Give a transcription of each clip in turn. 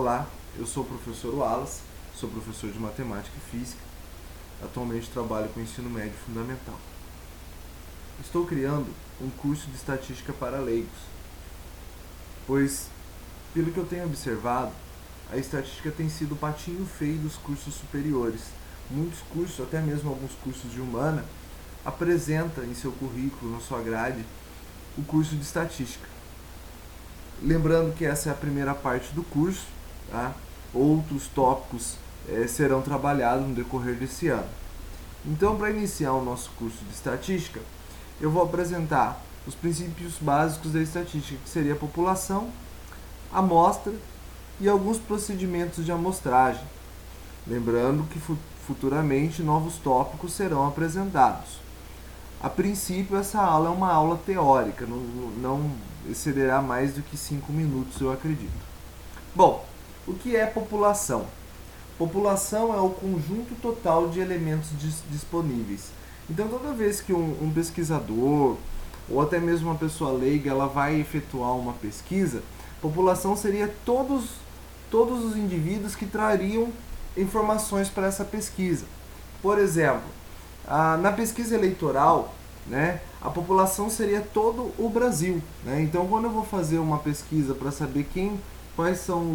Olá, eu sou o professor Wallace, sou professor de Matemática e Física, atualmente trabalho com ensino médio fundamental. Estou criando um curso de estatística para leigos, pois, pelo que eu tenho observado, a estatística tem sido o patinho feio dos cursos superiores. Muitos cursos, até mesmo alguns cursos de humana, apresentam em seu currículo, na sua grade, o curso de estatística. Lembrando que essa é a primeira parte do curso, tá? Outros tópicos serão trabalhados no decorrer desse ano. Então, para iniciar o nosso curso de estatística, eu vou apresentar os princípios básicos da estatística, que seria a população, amostra e alguns procedimentos de amostragem. Lembrando que futuramente novos tópicos serão apresentados. A princípio, essa aula é uma aula teórica, não excederá mais do que 5 minutos, eu acredito. Bom, o que é população? População é o conjunto total de elementos disponíveis. Então, toda vez que um pesquisador ou até mesmo uma pessoa leiga ela vai efetuar uma pesquisa, população seria todos os indivíduos que trariam informações para essa pesquisa. Por exemplo, na pesquisa eleitoral, né, a população seria todo o Brasil. Né? Então, quando eu vou fazer uma pesquisa para saber quais são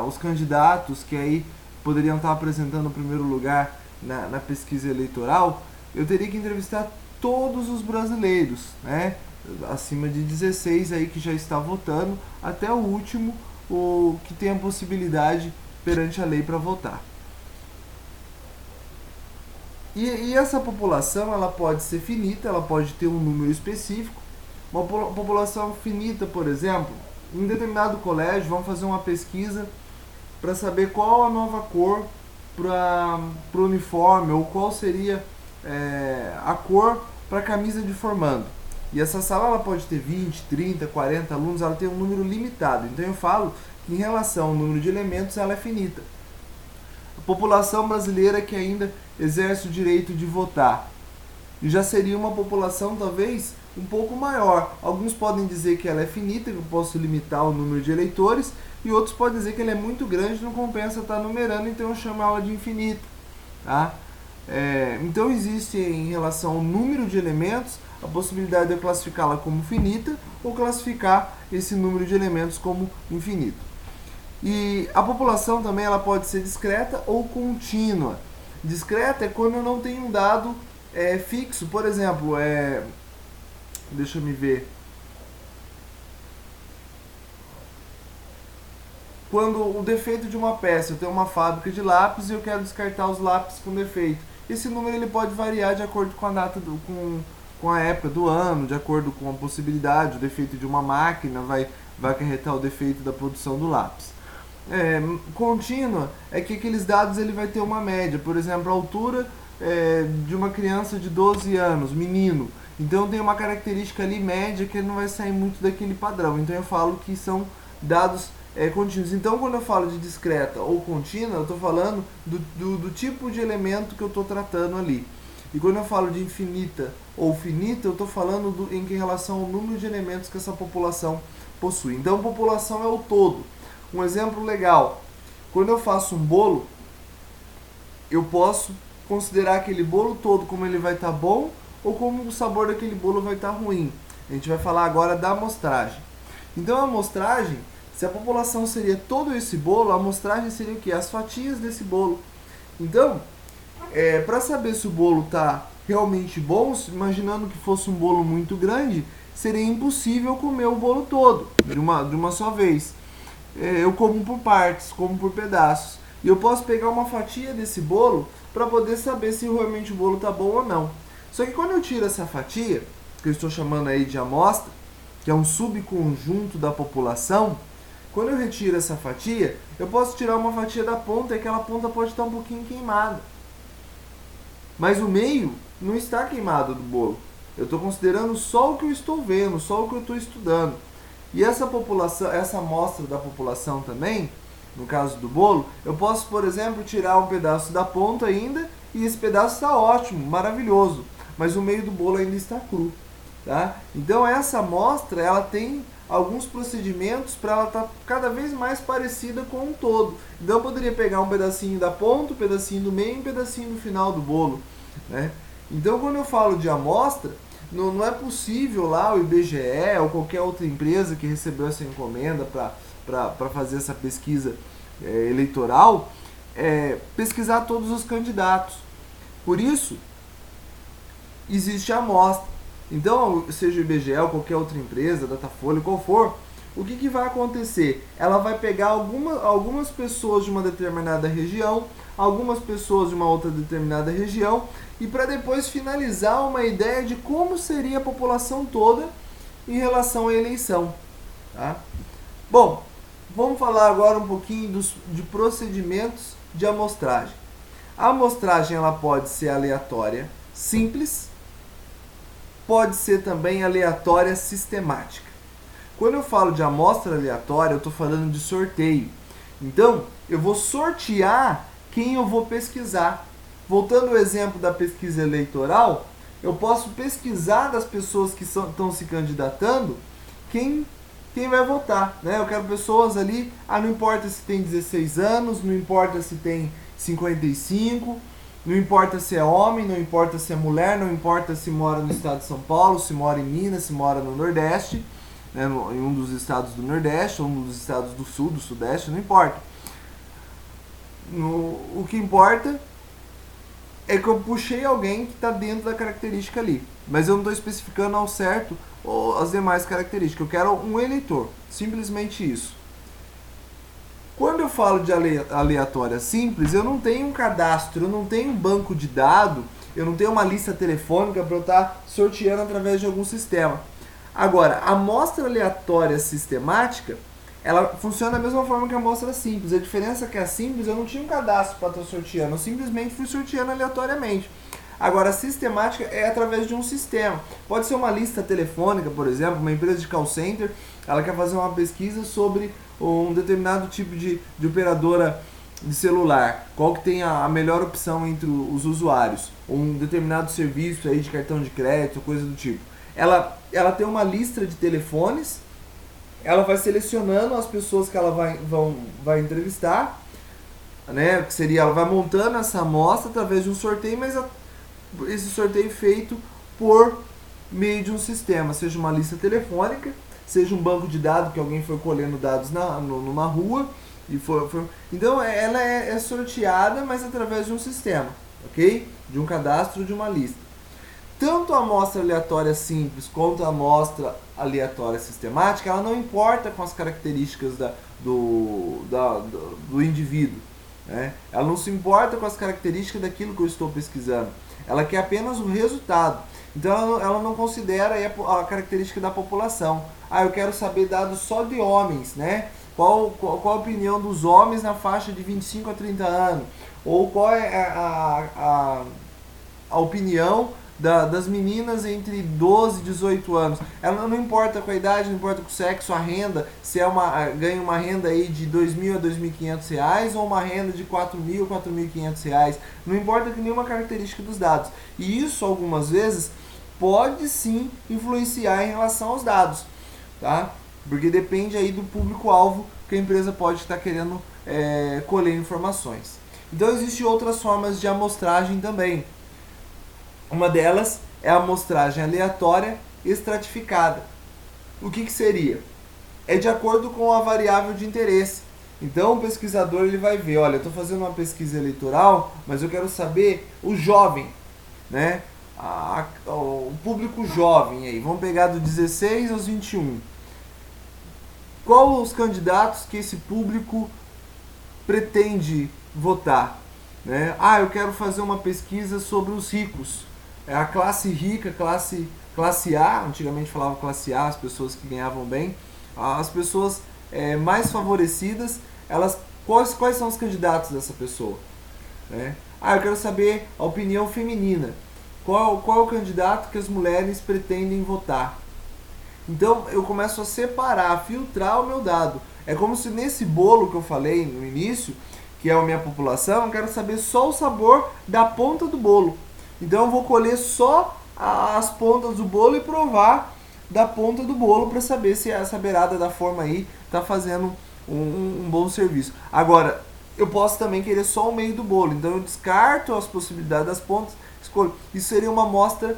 os candidatos que aí poderiam estar apresentando o primeiro lugar na pesquisa eleitoral, eu teria que entrevistar todos os brasileiros, né? Acima de 16 aí que já está votando, até o último o que tem a possibilidade perante a lei para votar. E essa população ela pode ser finita, ela pode ter um número específico. Uma população finita, por exemplo, em determinado colégio vão fazer uma pesquisa para saber qual a nova cor para o uniforme, ou qual seria a cor para a camisa de formando. E essa sala ela pode ter 20, 30, 40 alunos, ela tem um número limitado. Então eu falo que em relação ao número de elementos ela é finita. A população brasileira que ainda exerce o direito de votar e já seria uma população talvez um pouco maior. Alguns podem dizer que ela é finita, que eu posso limitar o número de eleitores, e outros podem dizer que ela é muito grande, não compensa estar numerando, então eu chamo ela de infinita. Tá? Então existe em relação ao número de elementos a possibilidade de eu classificá-la como finita ou classificar esse número de elementos como infinito. E a população também ela pode ser discreta ou contínua. Discreta é quando eu não tenho um dado fixo. Por exemplo, deixa eu me ver. Quando o defeito de uma peça, eu tenho uma fábrica de lápis e eu quero descartar os lápis com defeito. Esse número ele pode variar de acordo com a data, com a época do ano, de acordo com a possibilidade. O defeito de uma máquina vai acarretar o defeito da produção do lápis. Contínua é que aqueles dados ele vai ter uma média. Por exemplo, a altura de uma criança de 12 anos, menino. Então tem uma característica ali média que ele não vai sair muito daquele padrão. Então eu falo que são dados contínuos. Então quando eu falo de discreta ou contínua, eu estou falando do tipo de elemento que eu estou tratando ali. E quando eu falo de infinita ou finita, eu estou falando em relação ao número de elementos que essa população possui. Então população é o todo. Um exemplo legal, quando eu faço um bolo, eu posso considerar aquele bolo todo como ele vai estar bom ou como o sabor daquele bolo vai estar ruim. A gente vai falar agora da amostragem. Então a amostragem, se a população seria todo esse bolo, a amostragem seria o quê? As fatias desse bolo. Então, para saber se o bolo está realmente bom, imaginando que fosse um bolo muito grande, seria impossível comer o bolo todo, de uma só vez. Eu como por partes, como por pedaços. E eu posso pegar uma fatia desse bolo para poder saber se realmente o bolo está bom ou não. Só que quando eu tiro essa fatia, que eu estou chamando aí de amostra, que é um subconjunto da população, quando eu retiro essa fatia, eu posso tirar uma fatia da ponta e aquela ponta pode estar um pouquinho queimada. Mas o meio não está queimado do bolo. Eu estou considerando só o que eu estou vendo, só o que eu estou estudando. E essa população, essa amostra da população também, no caso do bolo, eu posso, por exemplo, tirar um pedaço da ponta ainda e esse pedaço está ótimo, maravilhoso, mas o meio do bolo ainda está cru. Tá? Então essa amostra ela tem alguns procedimentos para ela estar cada vez mais parecida com um todo. Então eu poderia pegar um pedacinho da ponta, um pedacinho do meio e um pedacinho do final do bolo, né? Então quando eu falo de amostra, não é possível lá o IBGE ou qualquer outra empresa que recebeu essa encomenda para fazer essa pesquisa eleitoral, pesquisar todos os candidatos. Por isso, existe a amostra. Então, seja o IBGE ou qualquer outra empresa, Datafolha, qual for, o que vai acontecer? Ela vai pegar algumas pessoas de uma determinada região, algumas pessoas de uma outra determinada região, e para depois finalizar uma ideia de como seria a população toda em relação à eleição. Tá? Bom, vamos falar agora um pouquinho de procedimentos de amostragem. A amostragem ela pode ser aleatória simples, pode ser também aleatória sistemática. Quando eu falo de amostra aleatória, eu estou falando de sorteio. Então, eu vou sortear quem eu vou pesquisar. Voltando ao exemplo da pesquisa eleitoral, eu posso pesquisar das pessoas que estão se candidatando quem vai votar, né? Eu quero pessoas ali, não importa se tem 16 anos, não importa se tem 55, não importa se é homem, não importa se é mulher, não importa se mora no estado de São Paulo, se mora em Minas, se mora no Nordeste, né, em um dos estados do Nordeste, ou um dos estados do Sul, do Sudeste, não importa. O que importa é que eu puxei alguém que está dentro da característica ali, mas eu não estou especificando ao certo as demais características. Eu quero um eleitor, simplesmente isso. Quando eu falo de aleatória simples, eu não tenho um cadastro, eu não tenho um banco de dados, eu não tenho uma lista telefônica para eu estar sorteando através de algum sistema. Agora, a amostra aleatória sistemática, ela funciona da mesma forma que a amostra simples. A diferença é que a simples eu não tinha um cadastro para estar sorteando, eu simplesmente fui sorteando aleatoriamente. Agora, a sistemática é através de um sistema. Pode ser uma lista telefônica, por exemplo, uma empresa de call center, ela quer fazer uma pesquisa sobre um determinado tipo de operadora de celular, qual que tem a melhor opção entre os usuários, ou um determinado serviço aí de cartão de crédito, coisa do tipo. Ela tem uma lista de telefones, ela vai selecionando as pessoas que ela vai entrevistar, né? Que seria, ela vai montando essa amostra através de um sorteio, mas esse sorteio feito por meio de um sistema, seja uma lista telefônica, seja um banco de dados que alguém foi colhendo dados numa rua e então ela é sorteada, mas através de um sistema, ok? De um cadastro, de uma lista. Tanto a amostra aleatória simples quanto a amostra aleatória sistemática, ela não importa com as características do indivíduo, né? Ela não se importa com as características daquilo que eu estou pesquisando. Ela quer apenas o resultado. Então ela não considera aí a característica da população. Eu quero saber dados só de homens, né? Qual a opinião dos homens na faixa de 25 a 30 anos? Ou qual é a opinião das meninas entre 12 e 18 anos? Ela não importa com a idade, não importa com o sexo, a renda, se ganha uma renda aí de R$2.000 a R$2.500 ou uma renda de R$4.000 a R$4.500. Não importa que nenhuma característica dos dados. E isso algumas vezes pode sim influenciar em relação aos dados, tá? Porque depende aí do público-alvo que a empresa pode estar querendo colher informações. Então existem outras formas de amostragem também. Uma delas é a amostragem aleatória estratificada. O que seria? É de acordo com a variável de interesse. Então o pesquisador ele vai ver, olha, eu estou fazendo uma pesquisa eleitoral, mas eu quero saber o jovem, né? O público jovem aí, vamos pegar do 16 aos 21. Qual os candidatos que esse público pretende votar, né? Eu quero fazer uma pesquisa sobre os ricos. A classe rica, classe A, antigamente falava classe A, as pessoas que ganhavam bem, as pessoas mais favorecidas, quais são os candidatos dessa pessoa, né? Eu quero saber a opinião feminina. Qual é o candidato que as mulheres pretendem votar? Então eu começo a separar, a filtrar o meu dado. É como se nesse bolo que eu falei no início, que é a minha população, eu quero saber só o sabor da ponta do bolo. Então eu vou colher só as pontas do bolo e provar da ponta do bolo para saber se essa beirada da forma aí está fazendo um bom serviço. Agora, eu posso também querer só o meio do bolo, então eu descarto as possibilidades das pontas, escolho. Isso seria uma amostra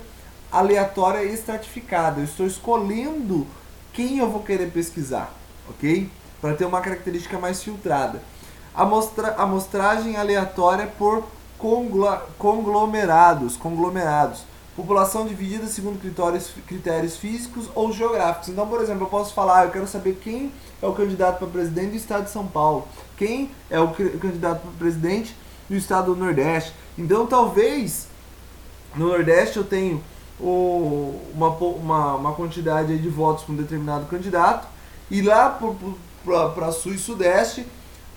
aleatória e estratificada. Eu estou escolhendo quem eu vou querer pesquisar, ok? Para ter uma característica mais filtrada. A amostragem aleatória por conglomerados. População dividida segundo critérios físicos ou geográficos. Então, por exemplo, eu posso falar, eu quero saber quem é o candidato para presidente do estado de São Paulo, quem é o candidato para presidente do estado do Nordeste. Então, talvez no Nordeste eu tenho uma quantidade de votos para um determinado candidato, e lá para Sul e Sudeste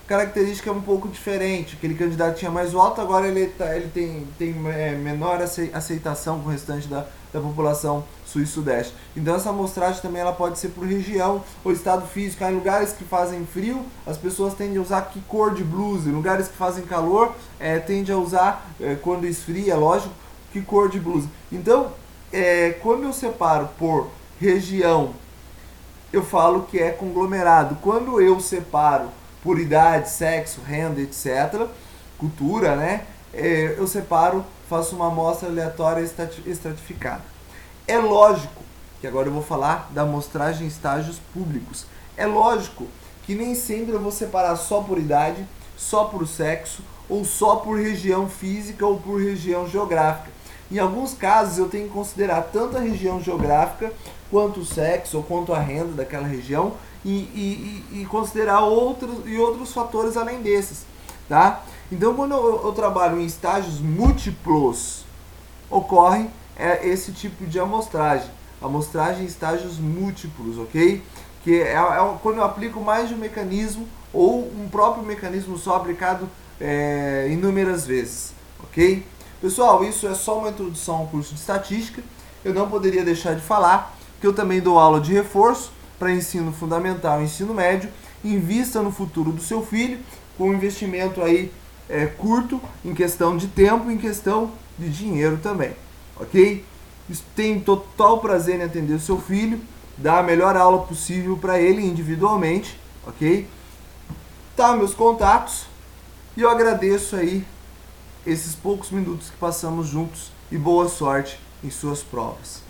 característica é um pouco diferente. Aquele candidato tinha mais voto, agora ele tem menor aceitação com o restante da população sul e sudeste. Então essa amostragem também ela pode ser por região ou estado físico. Em lugares que fazem frio, as pessoas tendem a usar que cor de blusa. Em lugares que fazem calor, tende a usar, quando esfria, lógico, que cor de blusa. Então, quando eu separo por região, eu falo que é conglomerado. Quando eu separo por idade, sexo, renda, etc., cultura, né? Eu separo, faço uma amostra aleatória estratificada. É lógico que agora eu vou falar da amostragem em estágios públicos. É lógico que nem sempre eu vou separar só por idade, só por sexo, ou só por região física ou por região geográfica. Em alguns casos eu tenho que considerar tanto a região geográfica, quanto o sexo ou quanto a renda daquela região, e considerar outros fatores além desses, tá? Então, quando eu trabalho em estágios múltiplos, ocorre esse tipo de amostragem em estágios múltiplos, ok? Que é quando eu aplico mais de um mecanismo ou um próprio mecanismo só aplicado inúmeras vezes, ok? Pessoal, isso é só uma introdução ao curso de estatística. Eu não poderia deixar de falar que eu também dou aula de reforço para ensino fundamental e ensino médio. Invista no futuro do seu filho, com um investimento aí curto, em questão de tempo, em questão de dinheiro também, ok? Tenho total prazer em atender o seu filho, dar a melhor aula possível para ele individualmente, ok? Tá, meus contatos, e eu agradeço aí esses poucos minutos que passamos juntos, e boa sorte em suas provas.